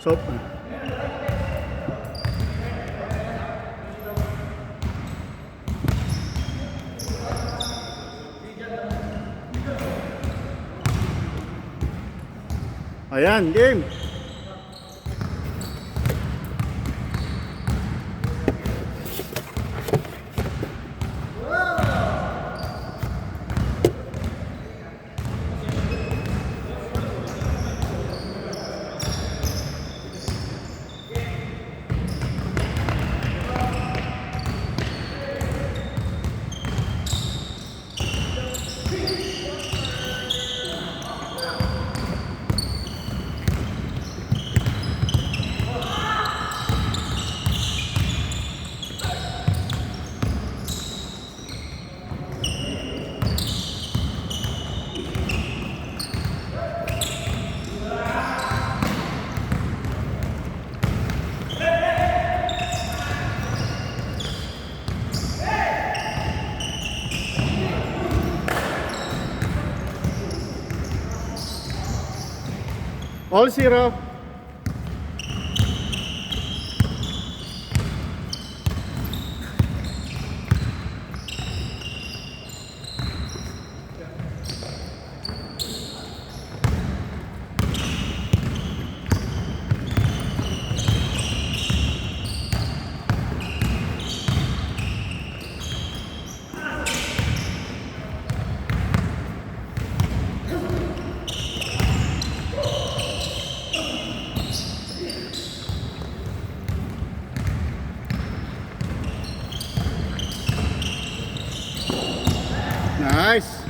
Soap. Ayan, game. All zero. Nice.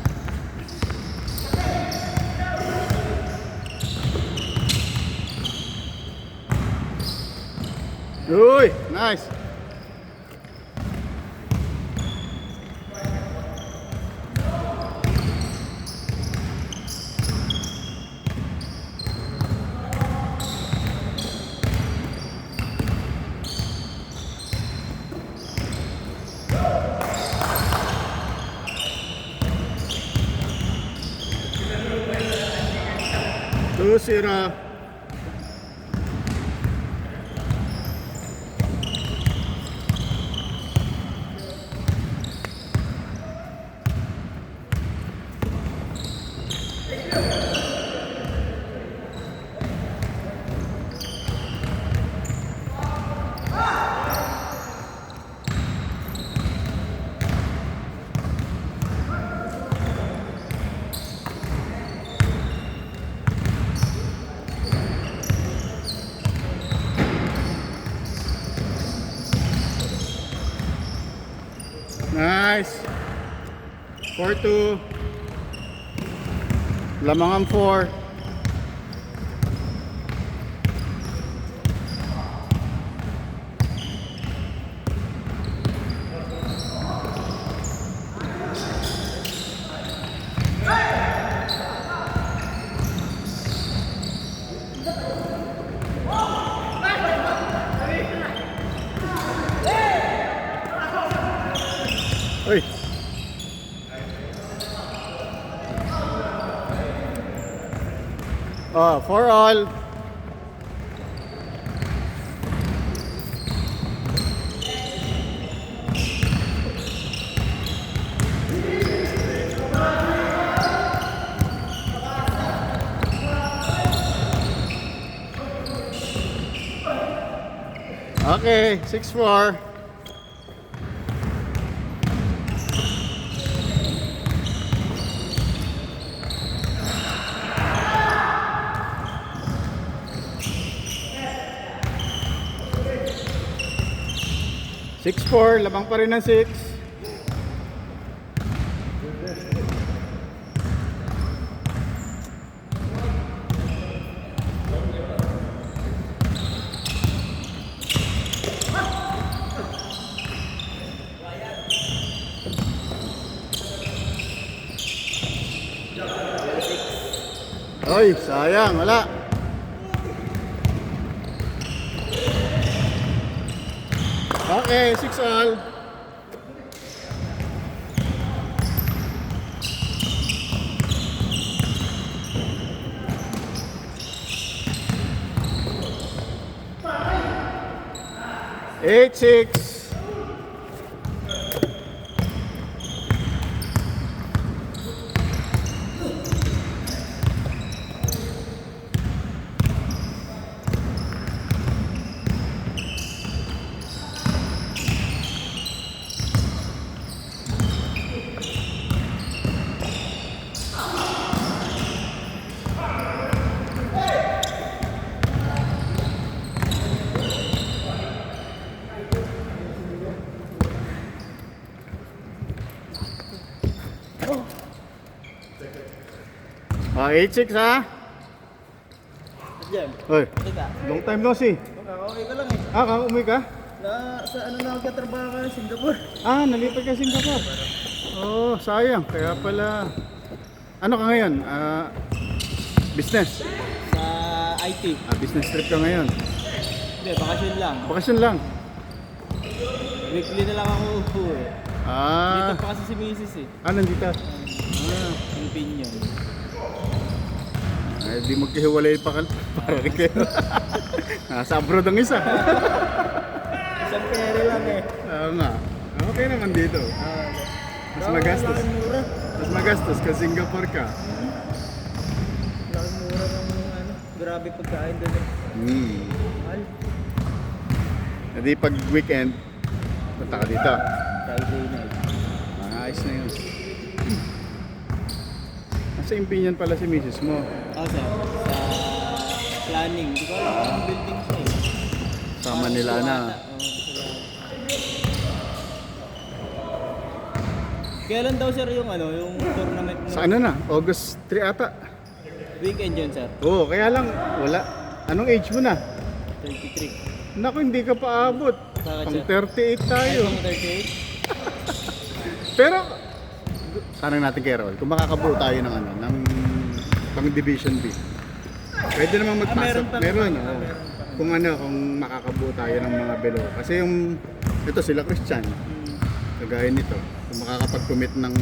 Uy, nice. Two zero. Nice. 4-2. Lamangan 4. Uy. Oh, for all. Okay, 6-4. Six four, labang pa rin ng 6. Oy, sayang, wala. Okay, 6 all. 8-6. Ah, 8-6 ha? Diyan. Hoy, Teka. long time no see. Okay ka lang eh. Ah, umuwi ka? Sa ano na magkatrabaho ka sa Singapore? Ah, nalipat ka Singapore. Oh, sayang. Kaya pala. Ano ka ngayon? Business. Sa IT. Business trip ka ngayon. Hindi, bakasyon lang. Bakasyon lang. Weekly na lang ako uuwi. Dito Ah, pa kasi si Mrs. eh. nandito. Yung opinion. Ay, di magkahiwalay pa ka. Para rin kayo. Nasa abroad ang isa. Isang pere lang eh. Oo nga. Okay naman dito. Mas magastos. Laking mura. Mas magastos ka Singapore ka. Laking mura ng ano. Grabe pagkain doon eh. Mahal. Hindi pag weekend, punta ka dito. Friday night. Ayos na yun. Nasa Impinian pala si misis mo. Sir. Sa planning. Hindi ko alam kung building siya eh. Sama nila na. Kailan daw sir yung ano, yung tournament mo? Sa ano na? August 3 ata. Weekend yun sir. Oo, kaya lang wala. Anong age mo na? 33. Naku, hindi ka pa abot. Bakit, Pang sir? 38 tayo. Ay, pang 38? Pero, tanong natin kay Rol, kung makakabuo tayo ng ano, ng pang Division B. Pwede namang magpasok. meron pa Meron, naman. oo. Meron pa. Kung ano, kung makakabuo tayo ng mga below. Kasi yung, ito sila Christian. Kagaya nito. Kung makakapag-commit ng,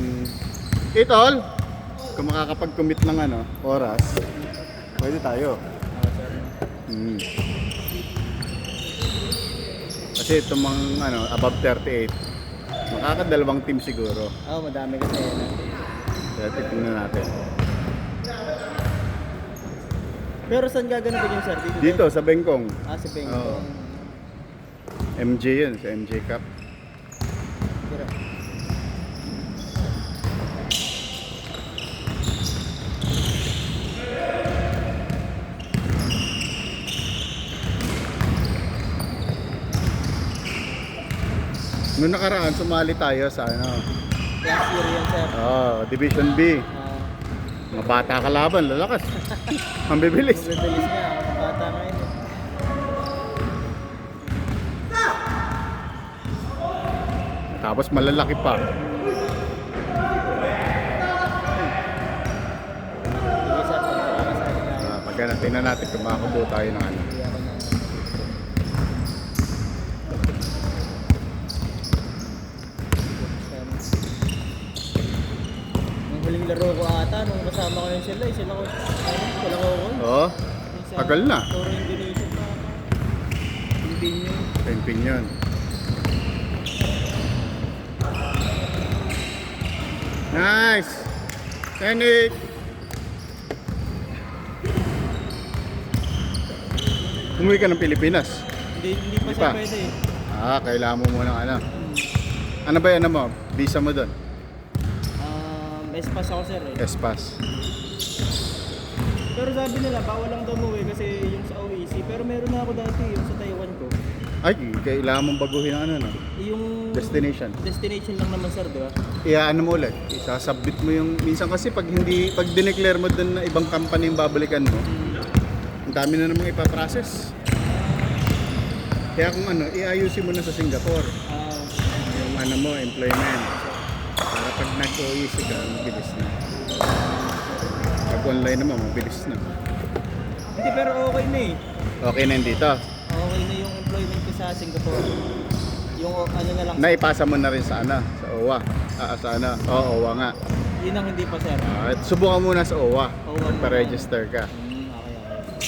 Tol! Kung makakapag-commit ng ano, oras, pwede tayo. Hmm. Kasi itong mga ano, above 38, makakadalawang team siguro. Madami kasi yan. Kaya titignan natin. Pero saan gaganapin yung sir? Dito sa Bengkong, Sa Bengkong. Oo. MJ yun, sa MJ Cup. Tira. Noong nakaraan, sumali tayo sa ano, Last year yan sir. Division B. Mga bata kalaban, lalakas. Ang bibilis. Mabibilis nga. Bata ngayon eh. Tapos malalaki pa. Sige sir, pagkakasali tayo. Pagka tingnan natin kung makakabuo tayo ng ano. Hindi ako na. Nung huling laro ko ata, nung kasama ko yun sila, sila ko, sila ko. Oo, tagal na. Toro Indonesia pa. Pinyo. Penpin yun. Nice! Tenik! Umuwi ka ng Pilipinas. Hindi pa Hindi siya pa. pwede eh. Kailangan mo muna ng ano. Ano ba yan mo? Visa mo doon? Espas ako sir eh. Espas. Pero sabi nila, bawal lang daw umuwi kasi yung sa OEC. Pero meron na ako dati yung sa Taiwan ko. Ay, kailangan mong baguhin ang ano, no? Yung Destination. destination lang naman sir, di ba? Ano mo ulit, isasubmit mo yung, minsan kasi pag dineclare mo doon na ibang company yung babalikan mo, ang dami na namang ipaprocess. Kaya kung ano, iayusin mo na sa Singapore, yung ano mo, employment. Para pag nag-OEC ka, mabilis na. Pag online naman, mabilis na. Hindi, pero okay na eh. Okay na yun dito. Okay na yung employment ko sa Singapore. Yung ano na lang. Naipasa mo na rin sa ano, sa OWA. Sa ano, OWA nga. Yun ang hindi pa sir. Subukan muna sa OWA. OWA Magpa-register ka. Okay.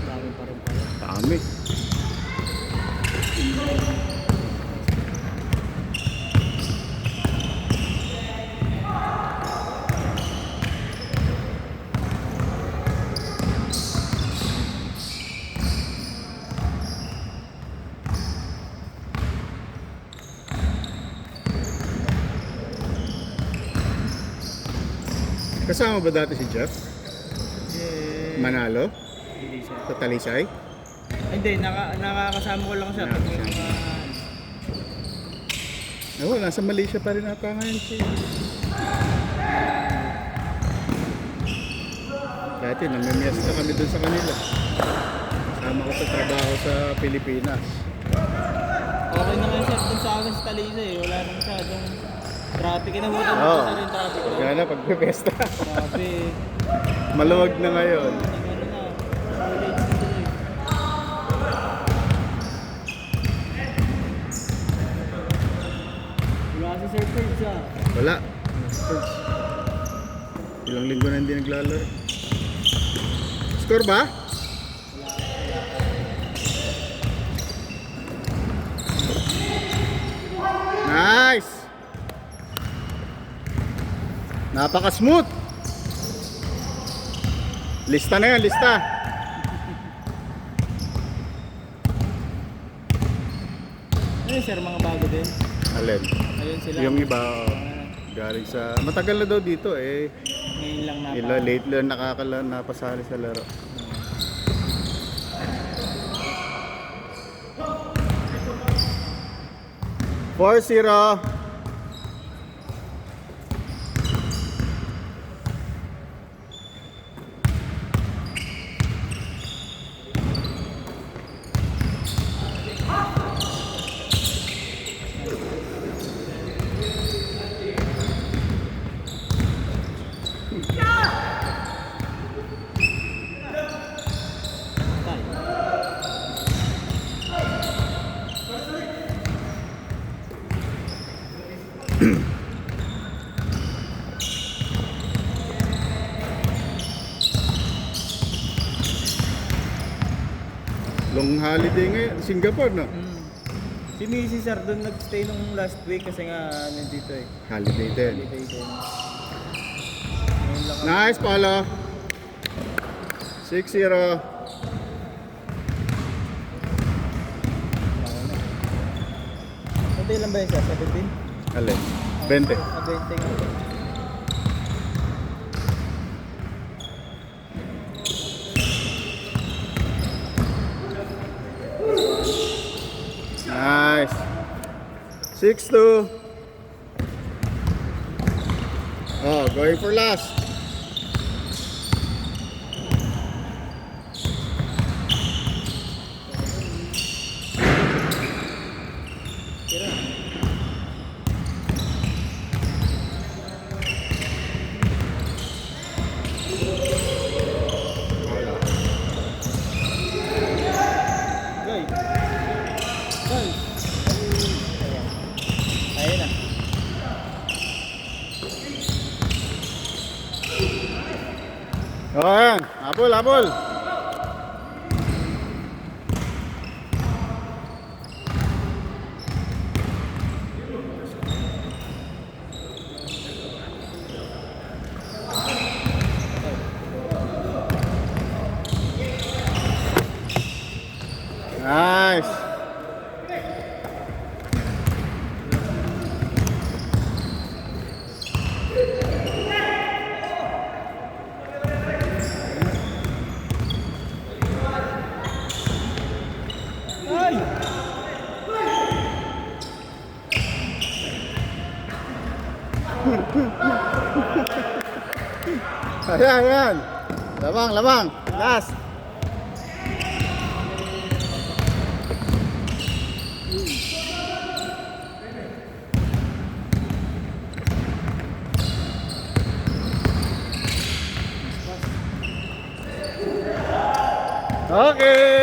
Dami pa rin pala. Dami. Kasama ba dati si Jeff? Manalo? Hindi siya. Sa Talisay? Hindi, nakakasama ko lang siya. Pag may mga... Oo, nasa Malaysia pa rin ata ngayon siya. Dati, namimiesta kami dun sa kanila. Kasama ko sa trabaho sa Pilipinas. Okay naman sir dun sa akin sa Talisay eh. Wala nang masyadong traffic. Inabutan mo Oo. sa rin traffic. Kaya na, pagpipesta. Grabe. Maluwag na ngayon. Ano na. College na tuloy. Wala si Sir Ferds ah. Wala. Ilang linggo na hindi naglalaro. Score ba? Nice! Napaka-smooth! Lista na yan, lista! Ano sir, mga bago din? Alin? Ayun sila. Yung iba, galing sa... Matagal na daw dito eh. Ngayon lang Late lang napasali sa laro. Four zero. Long holiday ngayon, Singapore no? Si Missy sir doon nag-stay nung last week kasi nga nandito eh. Holiday din. Holiday din. Ngayon lang Nice, Paulo. 6-0. Kunti lang ba yun sir? 17? Alin? 20. 20 nga. Nice. 6-2. Oh, going for last. Tira. Goy. Goy. Ayun na. Oh, ayan. Habol, habol. Nice. Ay! Ayan, ayan. Lamang, lamang. Last. Okay.